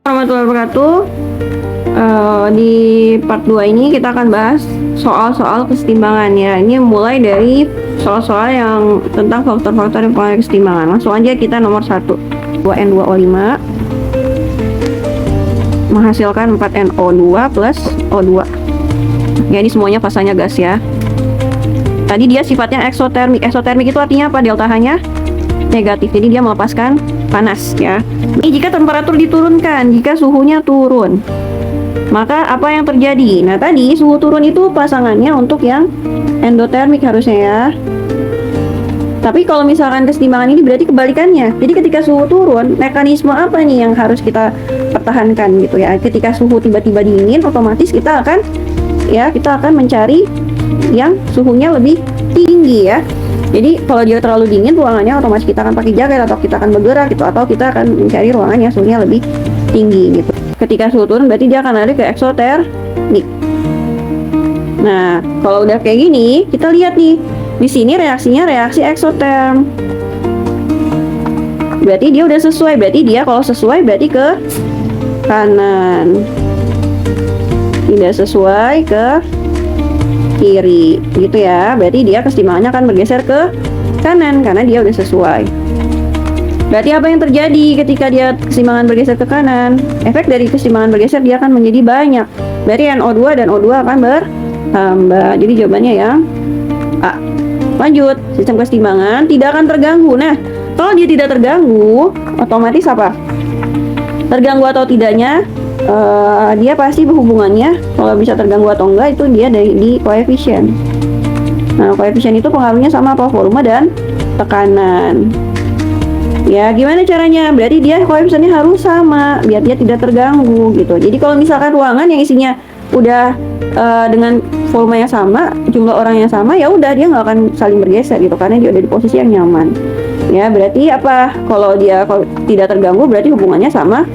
Warahmatullahi wabarakatuh. Di part 2 ini kita akan bahas soal-soal kesetimbangan ya. Ini mulai dari soal-soal yang tentang faktor-faktor yang mempengaruhi kesetimbangan. Langsung aja kita nomor 1. 2N2O5 menghasilkan 4NO2 plus O2. Ya, ini semuanya fasanya gas ya. Tadi dia sifatnya eksotermik. Eksotermik itu artinya apa? Delta H-nya negatif. Jadi dia melepaskan panas ya. Ini jika temperatur diturunkan, jika suhunya turun, maka apa yang terjadi? Nah, tadi suhu turun itu pasangannya untuk yang endotermik harusnya ya. Tapi kalau misalkan kesetimbangan ini berarti kebalikannya. Jadi ketika suhu turun, mekanisme apa nih yang harus kita pertahankan gitu ya? Ketika suhu tiba-tiba dingin, otomatis kita akan mencari yang suhunya lebih tinggi ya. Jadi kalau dia terlalu dingin, ruangannya otomatis kita akan pakai jaket atau kita akan bergerak gitu, atau kita akan mencari ruangan yang suhunya lebih tinggi gitu. Ketika suhu turun berarti dia akan lari ke eksotermik. Nah, kalau udah kayak gini, kita lihat nih. Di sini reaksinya reaksi eksoterm. Berarti dia udah sesuai. Berarti dia kalau sesuai berarti ke kanan. Tidak sesuai ke kiri gitu ya. Berarti dia kesetimbangannya akan bergeser ke kanan karena dia udah sesuai. Berarti apa yang terjadi ketika dia kesetimbangan bergeser ke kanan? Efek dari kesetimbangan bergeser dia akan menjadi banyak. Berarti NO2 dan O2 akan bertambah. Jadi jawabannya yang A. Lanjut, sistem kesetimbangan tidak akan terganggu. Nah, kalau dia tidak terganggu, otomatis apa? Terganggu atau tidaknya dia pasti berhubungannya, kalau bisa terganggu atau enggak itu dia di koefisien. Nah, koefisien itu pengaruhnya sama apa? Volume dan tekanan. Ya, gimana caranya? Berarti dia koefisiennya harus sama biar dia tidak terganggu gitu. Jadi kalau misalkan ruangan yang isinya udah dengan volume yang sama, jumlah orang yang sama, ya udah dia nggak akan saling bergeser gitu karena dia udah di posisi yang nyaman. Ya, berarti apa? Kalau tidak terganggu berarti hubungannya sama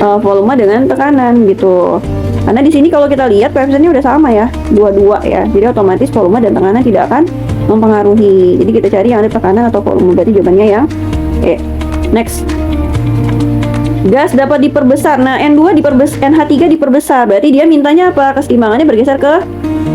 volume dengan tekanan gitu. Karena di sini kalau kita lihat koefisiennya udah sama ya, 22 ya. Jadi otomatis volume dan tekanan tidak akan mempengaruhi. Jadi kita cari yang ada tekanan atau volume. Berarti jawabannya yang E. Next. Gas dapat diperbesar. Nah, NH3 diperbesar. Berarti dia mintanya apa? Kesetimbangannya bergeser ke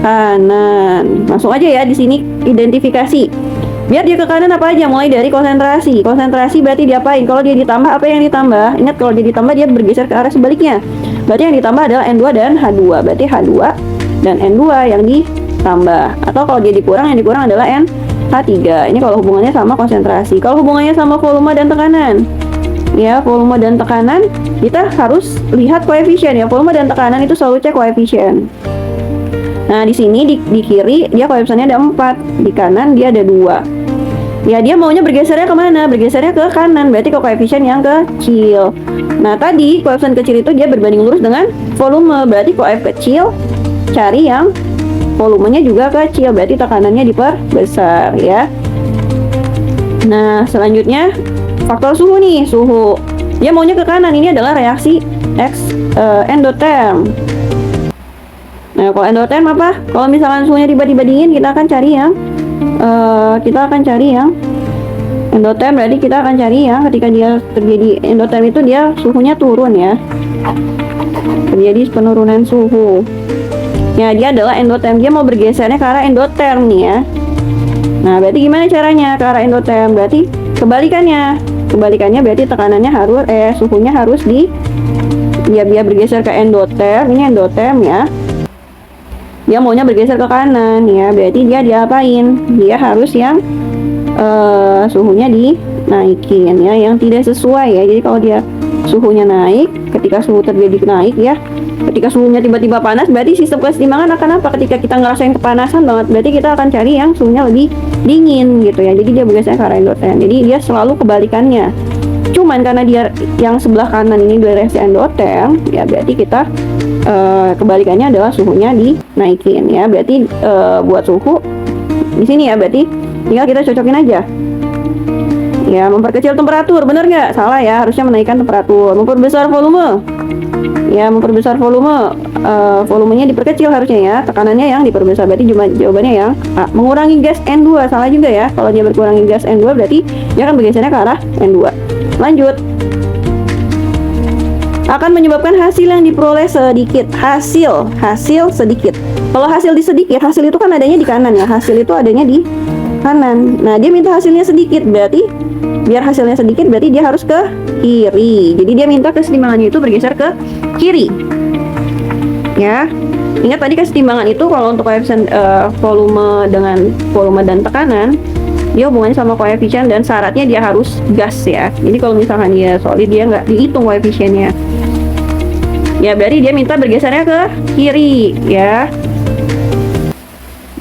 kanan. Langsung aja ya di sini identifikasi. Biar dia ke kanan apa aja? Mulai dari konsentrasi. Konsentrasi berarti diapain? Kalau dia ditambah, apa yang ditambah? Ingat kalau dia ditambah dia bergeser ke arah sebaliknya. Berarti yang ditambah adalah N2 dan H2. Berarti H2 dan N2 yang ditambah. Atau kalau dia dikurang, yang dikurang adalah NH3. Ini kalau hubungannya sama konsentrasi. Kalau hubungannya sama volume dan tekanan, ya, volume dan tekanan kita harus lihat koefisien ya. Volume dan tekanan itu selalu cek koefisien. Nah, di sini di kiri dia koefisiennya ada 4, di kanan dia ada 2. Ya, dia maunya bergesernya kemana? Bergesernya ke kanan, berarti ke koefisien yang kecil. Nah, tadi koefisien kecil itu dia berbanding lurus dengan volume, berarti koef kecil cari yang volumenya juga kecil, berarti tekanannya diperbesar ya. Nah, selanjutnya faktor suhu nih, suhu. Dia maunya ke kanan, ini adalah reaksi endoterm. Nah, kalau endoterm apa? Kalau misalkan suhunya tiba-tiba dingin, kita akan cari yang endoterm. Berarti kita akan cari yang ketika dia terjadi endoterm itu dia suhunya turun ya. Terjadi penurunan suhu. Ya, dia adalah endoterm. Dia mau bergesernya ke arah endoterm nih ya. Nah, berarti gimana caranya ke arah endoterm? Berarti kebalikannya. Kebalikannya berarti tekanannya harus suhunya harus biar bergeser ke endoterm. Ini endoterm ya. Dia maunya bergeser ke kanan ya. Berarti dia diapain? Dia harus yang suhunya dinaikin ya, yang tidak sesuai ya. Jadi kalau dia suhunya naik, ketika suhu terjadi naik ya, ketika suhunya tiba-tiba panas, berarti sistem kesetimbangan akan apa? Ketika kita ngerasain kepanasan banget, berarti kita akan cari yang suhunya lebih dingin gitu ya. Jadi dia bergeser ke arah endoterm. Jadi dia selalu kebalikannya. Cuman karena dia yang sebelah kanan ini dari reaksi endoterm, ya berarti kita kebalikannya adalah suhunya dinaikin ya. Berarti buat suhu di sini ya, berarti tinggal kita cocokin aja. Ya, memperkecil temperatur, bener nggak? Salah ya, harusnya menaikkan temperatur. Memperbesar volume. Ya, memperbesar volume. Volumenya diperkecil harusnya ya. Tekanannya yang diperbesar. Berarti jawabannya yang A. Mengurangi gas N2. Salah juga ya. Kalau dia berkurangi gas N2 berarti dia akan bergesernya ke arah N2. Lanjut. akan menyebabkan hasil yang diperoleh sedikit. Hasil sedikit. Kalau hasil sedikit, hasil itu kan adanya di kanan ya. Hasil itu adanya di kanan. Nah, dia minta hasilnya sedikit, berarti biar hasilnya sedikit berarti dia harus ke kiri. Jadi dia minta kesetimbangannya itu bergeser ke kiri. Ya. Ingat tadi kesetimbangan itu kalau untuk koefisien volume dan tekanan, dia hubungannya sama koefisien dan syaratnya dia harus gas ya. Jadi kalau misalkan dia solid, dia nggak dihitung koefisiennya. Ya, berarti dia minta bergesernya ke kiri ya.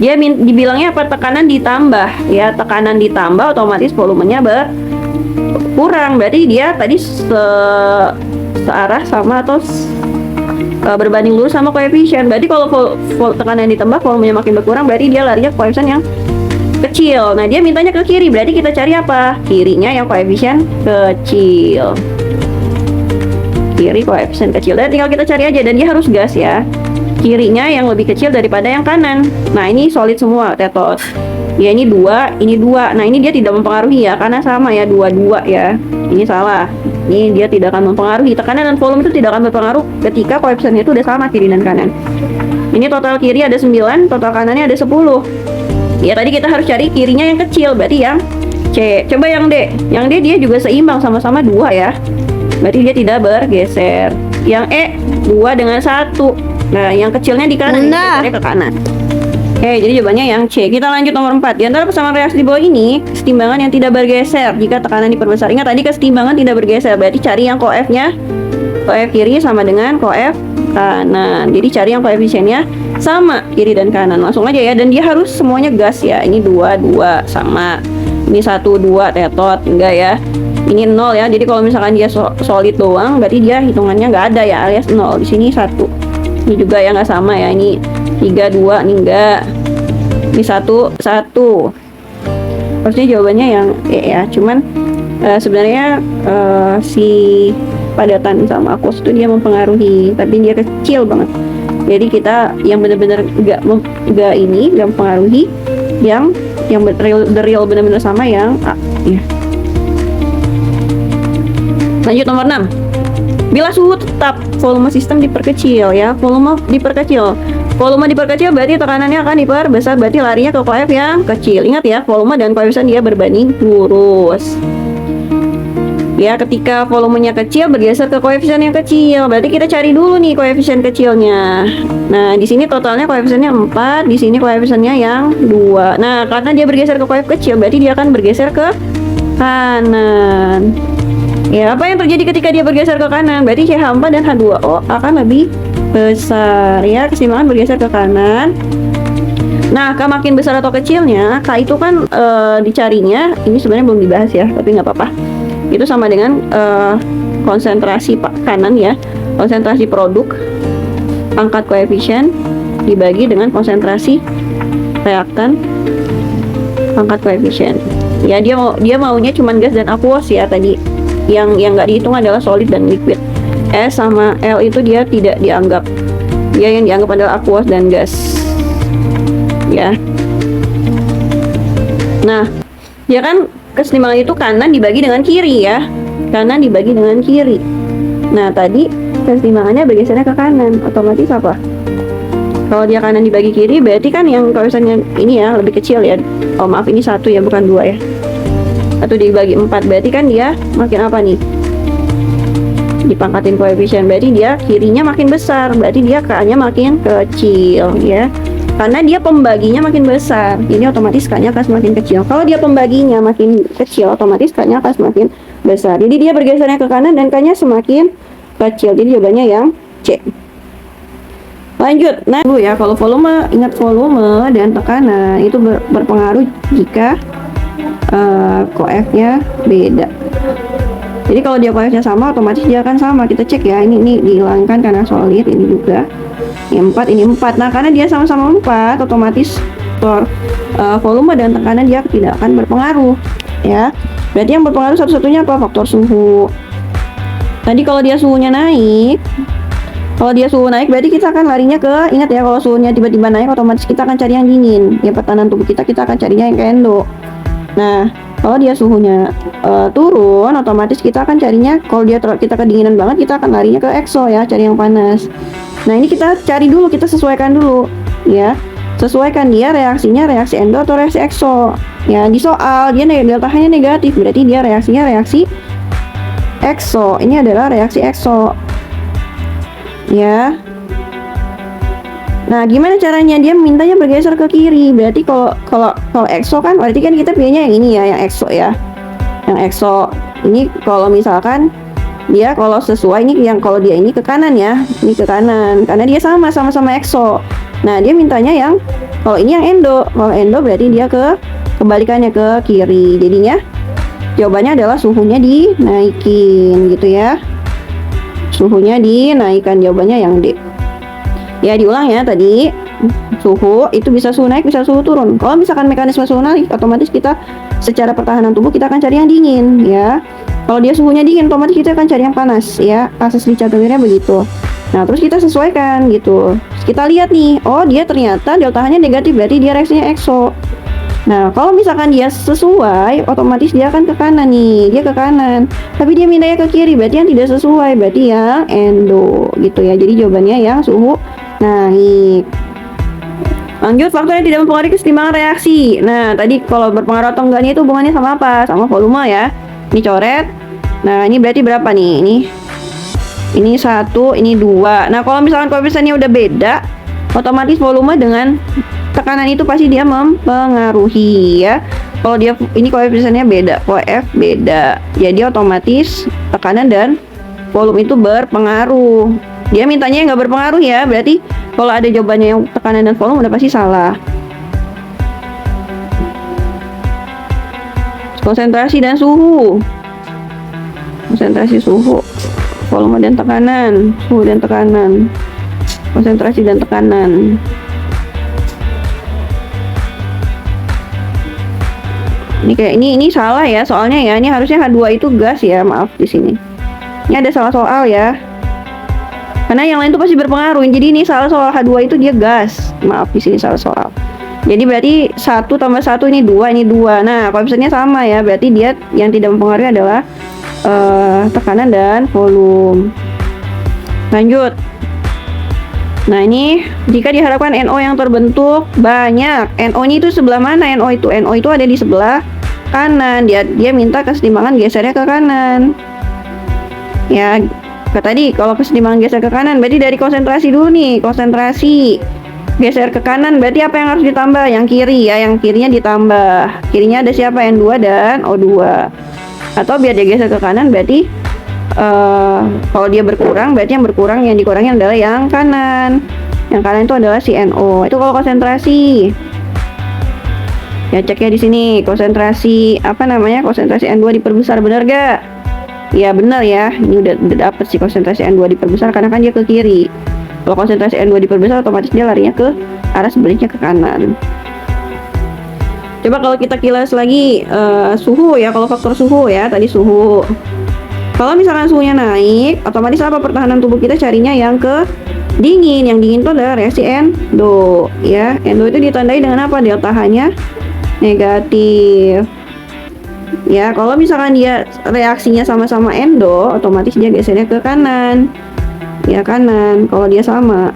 Dia dibilangnya apa? Tekanan ditambah ya. Tekanan ditambah otomatis volumenya berkurang. Berarti dia tadi searah sama atau berbanding lurus sama koefisien. Berarti kalau tekanan ditambah volumenya makin berkurang, berarti dia larinya ke koefisien yang kecil. Nah, dia mintanya ke kiri, berarti kita cari apa? Kirinya yang koefisien kecil. Kiri koefisien kecil. Dan tinggal kita cari aja, dan dia harus gas ya. Kirinya yang lebih kecil daripada yang kanan. Nah, ini solid semua tetot. Ya, ini 2, ini 2. Nah, ini dia tidak mempengaruhi ya, karena sama ya, 2 ya. Ini salah. Ini dia tidak akan mempengaruhi. Tekanan dan volume itu tidak akan berpengaruh ketika koefisiennya itu udah sama kiri dan kanan. Ini total kiri ada 9, total kanannya ada 10. Ya, tadi kita harus cari kirinya yang kecil, berarti yang C. Coba yang D. Yang D dia juga seimbang, sama-sama 2 ya. Berarti dia tidak bergeser. Yang E 2 dengan 1. Nah, yang kecilnya di kanan, ini ke kanan. Oke, jadi jawabannya yang C. Kita lanjut nomor 4. Di antara persamaan reaksi di bawah ini, kesetimbangan yang tidak bergeser jika tekanan diperbesar. Ingat tadi kesetimbangan tidak bergeser, berarti cari yang koefnya. Koef kiri sama dengan koef kanan. Jadi cari yang koefisiennya sama kiri dan kanan. Langsung aja ya, dan dia harus semuanya gas ya. Ini 2 sama. Ini 1 2 tetot, enggak ya. Ini 0 ya. Jadi kalau misalkan dia solid doang, berarti dia hitungannya nggak ada ya, alias 0. Di sini 1. Ini juga ya nggak sama ya. Ini 3 2, ini enggak. Ini 1 1. Harusnya jawabannya yang E ya. Cuman sebenarnya si padatan sama aquos itu dia mempengaruhi, tapi dia kecil banget. Jadi kita yang benar-benar nggak mempengaruhi, yang the real benar-benar sama yang A ya. Lanjut nomor 6. Bila suhu tetap, volume sistem diperkecil ya. Volume diperkecil berarti tekanannya akan diperbesar, berarti larinya ke koef yang kecil. Ingat ya, volume dan koefisien dia berbanding lurus. Ya, ketika volumenya kecil bergeser ke koefisien yang kecil. Berarti kita cari dulu nih koefisien kecilnya. Nah, di sini totalnya koefisiennya 4, di sini koefisiennya yang 2. Nah, karena dia bergeser ke koef kecil, berarti dia akan bergeser ke kanan. Ya, apa yang terjadi ketika dia bergeser ke kanan? Berarti CH4 dan H2O akan lebih besar ya. Keseimbangan bergeser ke kanan. Nah, K makin besar atau kecilnya, K itu kan dicarinya, ini sebenarnya belum dibahas ya, tapi nggak apa-apa. Itu sama dengan konsentrasi kanan ya, konsentrasi produk pangkat koefisien dibagi dengan konsentrasi reaktan pangkat koefisien. Ya, dia maunya cuman gas dan aquos ya tadi. Yang nggak dihitung adalah solid dan liquid. S sama L itu dia tidak dianggap. Dia yang dianggap adalah aquos dan gas. Ya. Nah, dia kan kesetimbangan itu kanan dibagi dengan kiri ya. Kanan dibagi dengan kiri. Nah, tadi kesetimbangannya bergesernya ke kanan. Otomatis apa? Kalau dia kanan dibagi kiri, berarti kan yang koefisiennya ini ya lebih kecil ya. Oh maaf, ini 1 ya, bukan 2 ya. 1 dibagi 4, berarti kan dia makin apa nih? Dipangkatin koefisien, berarti dia kirinya makin besar, berarti dia K-nya makin kecil ya. Karena dia pembaginya makin besar, ini otomatis K-nya akan semakin kecil. Kalau dia pembaginya makin kecil, otomatis K-nya akan semakin besar. Jadi dia bergesernya ke kanan dan K-nya semakin kecil. Jadi jawabannya yang C. Lanjut, nah dulu ya, kalau volume, ingat volume dan tekanan itu berpengaruh jika koefnya beda. Jadi kalau dia koefnya sama, otomatis dia akan sama. Kita cek ya, ini dihilangkan karena solid, ini juga. Ini 4, ini 4. Nah, karena dia sama-sama 4, otomatis volume dan tekanan dia tidak akan berpengaruh. Ya, berarti yang berpengaruh satu-satunya apa? Faktor suhu. Tadi kalau dia suhunya naik, berarti kita akan larinya ke, ingat ya, kalau suhunya tiba-tiba naik, otomatis kita akan cari yang dingin. Ya, pertahanan tubuh kita akan carinya yang kendo. Nah, Kalau dia suhunya turun, otomatis kita akan carinya, kalau kita kedinginan banget, kita akan larinya ke EXO ya, cari yang panas. Nah, ini kita cari dulu, kita sesuaikan dulu ya. Sesuaikan dia reaksinya reaksi endo atau reaksi EXO. Ya, di soal dia delta-nya negatif, berarti dia reaksinya reaksi EXO. Ini adalah reaksi EXO. Ya. Nah, gimana caranya? Dia mintanya bergeser ke kiri. Berarti kalau EXO kan, berarti kan kita pilihnya yang ini ya, yang EXO ya. Yang EXO. Ini kalau misalkan dia kalau sesuai ini, yang kalau dia ini ke kanan ya. Ini ke kanan karena dia sama-sama EXO. Nah, dia mintanya yang kalau ini yang endo. Kalau endo berarti dia kebalikannya ke kiri. Jadinya jawabannya adalah suhunya dinaikin gitu ya. Suhunya dinaikkan, jawabannya yang D. Ya, diulang ya tadi. Suhu itu bisa suhu naik, bisa suhu turun. Kalau misalkan mekanisme suhu naik, otomatis kita secara pertahanan tubuh kita akan cari yang dingin ya. Kalau dia suhunya dingin, otomatis kita akan cari yang panas ya. Asas dicaturnya begitu. Nah, terus kita sesuaikan gitu. Kita lihat nih, oh dia ternyata delta-nya negatif, berarti dia reaksinya EXO. Nah, kalau misalkan dia sesuai, otomatis dia akan ke kanan nih, dia ke kanan. Tapi dia mintanya ke kiri, berarti yang tidak sesuai, berarti yang endo gitu ya. Jadi jawabannya yang suhu naik. Lanjut, faktor yang tidak mempengaruhi kesetimbangan reaksi. Nah, tadi kalau berpengaruh atau enggaknya itu hubungannya sama apa? Sama volume ya. Ini coret. Nah, ini berarti berapa nih? Ini 1, ini 2. Nah, kalau misalkan koefisiennya udah beda, otomatis volume dengan tekanan itu pasti dia mempengaruhi ya. Kalau dia ini koefisiennya beda, F beda. Jadi otomatis tekanan dan volume itu berpengaruh. Dia mintanya nggak berpengaruh ya, berarti kalau ada jawabannya yang tekanan dan volume udah pasti salah. Konsentrasi dan suhu. Konsentrasi, suhu, volume dan tekanan, suhu dan tekanan, konsentrasi dan tekanan. Ini salah ya, soalnya ya ini harusnya H2 itu gas ya, maaf di sini. Ini ada salah soal ya. Karena yang lain itu pasti berpengaruh. Jadi ini salah soal H2 itu dia gas. Maaf di sini salah soal. Jadi berarti 1 tambah 1 ini 2, ini 2. Nah, koefisiennya sama ya. Berarti dia yang tidak mempengaruhi adalah tekanan dan volume. Lanjut. Nah, ini jika diharapkan NO yang terbentuk banyak. NO-nya itu sebelah mana NO itu? NO itu ada di sebelah kanan. Dia minta kesetimbangan gesernya ke kanan. Ya, tadi kalau kesetimbangan geser ke kanan berarti dari konsentrasi dulu nih. Konsentrasi geser ke kanan berarti apa yang harus ditambah? Yang kiri ya, yang kirinya ditambah. Kirinya ada siapa? N2 dan O2. Atau biar dia geser ke kanan berarti kalau dia berkurang berarti yang berkurang, yang dikurangi adalah yang kanan. Yang kanan itu adalah si NO. Itu kalau konsentrasi. Ya, ceknya di sini konsentrasi konsentrasi N2 diperbesar, benar gak? Ya benar ya. Ini udah dapet sih konsentrasi N2 diperbesar karena kan dia ke kiri. Kalau konsentrasi N2 diperbesar otomatis dia larinya ke arah sebaliknya ke kanan. Coba kalau kita kilas lagi suhu ya, kalau faktor suhu ya, tadi suhu. Kalau misalkan suhunya naik, otomatis apa pertahanan tubuh kita carinya yang ke dingin. Yang dingin itu adalah reaksi endo ya. Endo itu ditandai dengan apa? Delta H-nya negatif. Ya, kalau misalkan dia reaksinya sama-sama endo, otomatis dia gesernya ke kanan. Ya kanan, kalau dia sama.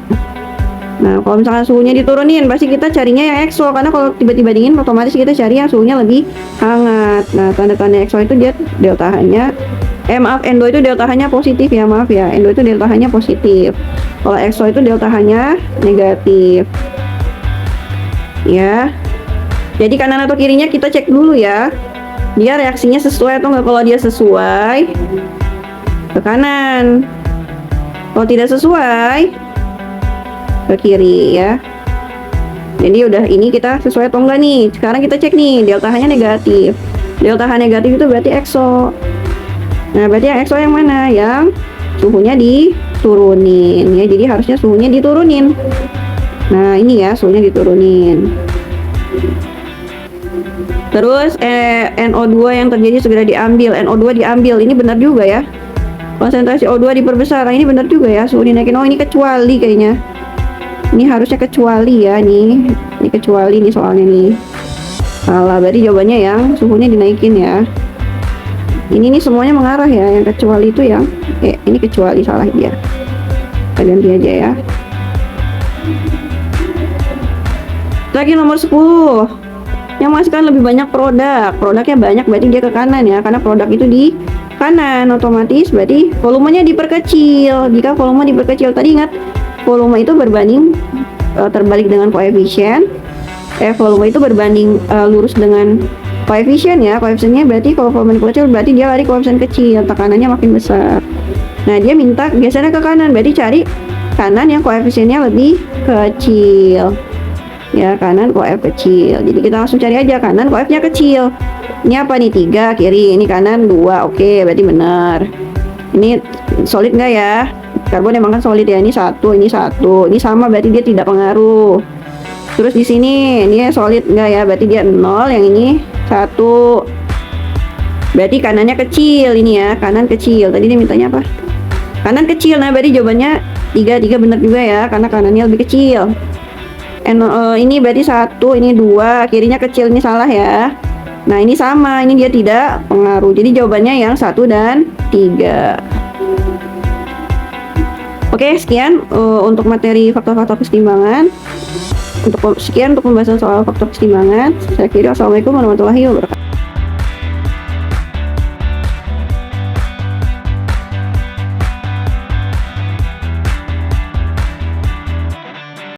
Nah, kalau misalkan suhunya diturunin, pasti kita carinya yang EXO. Karena kalau tiba-tiba dingin, otomatis kita cari yang suhunya lebih hangat. Nah, tanda-tanda EXO itu dia delta H-nya endo itu delta H-nya positif ya, maaf ya. Endo itu delta H-nya positif. Kalau EXO itu delta H-nya negatif. Ya. Jadi kanan atau kirinya kita cek dulu ya. Dia reaksinya sesuai atau enggak. Kalau dia sesuai, ke kanan. Kalau tidak sesuai, ke kiri ya. Jadi udah, ini kita sesuai atau enggak nih. Sekarang kita cek nih, delta H-nya negatif. Delta H negatif itu berarti EXO. Nah, berarti yang EXO yang mana? Yang suhunya diturunin ya. Jadi harusnya suhunya diturunin. Nah, ini ya suhunya diturunin. Terus NO2 yang terjadi segera diambil. NO2 diambil. Ini benar juga ya. Konsentrasi O2 diperbesar. Nah, ini benar juga ya. Suhu dinaikin. Oh, ini kecuali kayaknya. Ini harusnya kecuali ya nih. Ini kecuali nih soalnya nih. Salah, berarti jawabannya yang suhunya dinaikin ya. Ini nih semuanya mengarah ya, yang kecuali itu yang ini kecuali, salah dia. Kita ganti aja ya. Lagi nomor 10. Yang menghasilkan lebih banyak produk. Produknya banyak berarti dia ke kanan ya, karena produk itu di kanan, otomatis berarti volumenya diperkecil. Jika volume diperkecil, tadi ingat volume itu berbanding terbalik dengan koefisien. Volume itu berbanding lurus dengan koefisien ya. Koefisiennya berarti kalau volume kecil berarti dia lari koefisien kecil, tekanannya makin besar. Nah, dia minta gesernya ke kanan, berarti cari kanan yang koefisiennya lebih kecil. Ya, kanan koef kecil. Jadi kita langsung cari aja kanan koefnya kecil. Ini apa nih? 3, kiri. Ini kanan 2. Oke, berarti benar. Ini solid nggak ya? Karbon emang kan solid ya. Ini 1, ini 1. Ini sama berarti dia tidak pengaruh. Terus di sini dia solid nggak ya? Berarti dia 0. Yang ini 1. Berarti kanannya kecil ini ya. Kanan kecil. Tadi dia mintanya apa? Kanan kecil. Nah, berarti jawabannya 3 benar juga ya. Karena kanannya lebih kecil. Ini berarti 1, ini 2, kirinya kecil, ini salah ya. Nah, ini sama, ini dia tidak pengaruh. Jadi jawabannya yang 1 dan 3. Oke, sekian untuk materi faktor-faktor kesetimbangan. Sekian untuk pembahasan soal faktor kesetimbangan. Saya kira, assalamualaikum warahmatullahi wabarakatuh.